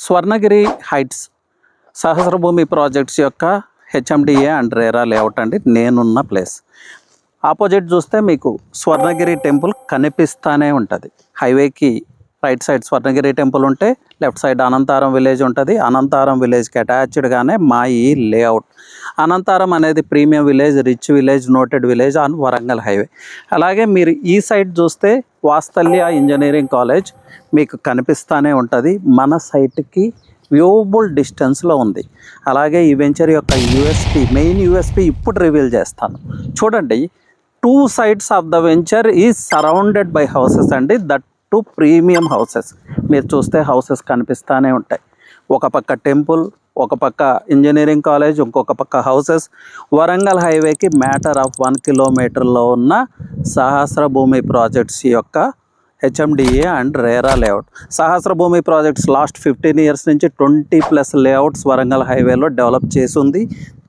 Swarnagiri heights సహస్రభూమి projects యొక్క HMDA and RERA layout అండి నేనున్న ప్లేస్. ఆపోజిట్ చూస్తే మీకు స్వర్ణగిరి టెంపుల్ కనిపిస్తూనే ఉంటుంది. హైవేకి రైట్ సైడ్ స్వర్ణగిరి టెంపుల్ ఉంటే లెఫ్ట్ సైడ్ అనంతారం విలేజ్ ఉంటుంది. అనంతారం విలేజ్కి అటాచ్డ్గానే మా ఈ లేఅవుట్. అనంతారం అనేది premium village, rich village, noted village on Warangal highway. అలాగే మీరు ఈ సైడ్ చూస్తే వాత్సల్య ఇంజనీరింగ్ కాలేజ్ మీకు కనిపిస్తూనే ఉంటుంది. మన సైట్కి వ్యూబుల్ డిస్టెన్స్లో ఉంది. అలాగే ఈ వెంచర్ యొక్క యూఎస్పీ, మెయిన్ యూఎస్పీ ఇప్పుడు రివీల్ చేస్తాను. చూడండి, 2 sides of the venture is surrounded by houses అండి. That 2 premium houses. మీరు చూస్తే హౌసెస్ కనిపిస్తూనే ఉంటాయి. ఒక పక్క టెంపుల్, ఒక పక్క ఇంజనీరింగ్ కాలేజ్, ఇంకొక పక్క హౌసెస్. వరంగల్ హైవేకి మ్యాటర్ ఆఫ్ 1 kilometerలో ఉన్న సహస్రభూమి ప్రాజెక్ట్స్ యొక్క HMDA and RERA layout. Sahasrabhoomi projects last 15 years నుంచి 20+ లేఅవుట్స్ వరంగల్ హైవేలో డెవలప్ చేసింది.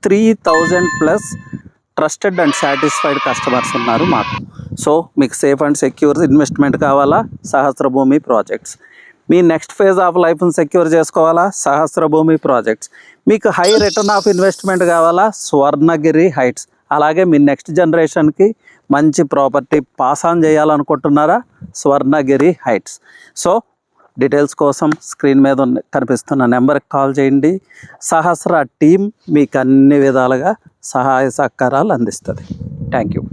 3000+ ట్రస్టెడ్ అండ్ సాటిస్ఫైడ్ కస్టమర్స్ ఉన్నారు మాకు. సో మీకు సేఫ్ అండ్ సెక్యూర్ ఇన్వెస్ట్మెంట్ కావాలా? సహస్రభూమి ప్రాజెక్ట్స్. మీ నెక్స్ట్ ఫేజ్ ఆఫ్ లైఫ్ని సెక్యూర్ చేసుకోవాలా? సహస్రభూమి ప్రాజెక్ట్స్. మీకు హై రిటర్న్ ఆఫ్ ఇన్వెస్ట్మెంట్ కావాలా? స్వర్ణగిరి హైట్స్. అలాగే మీ నెక్స్ట్ జనరేషన్కి మంచి ప్రాపర్టీ పాస్ ఆన్ చేయాలనుకుంటున్నారా? స్వర్ణగిరి హైట్స్. సో డీటెయిల్స్ కోసం స్క్రీన్ మీద కనిపిస్తున్న నెంబర్కి కాల్ చేయండి. సహస్ర టీం మీకు అన్ని విధాలుగా సహాయ సహకారాలు అందిస్తుంది. Thank you.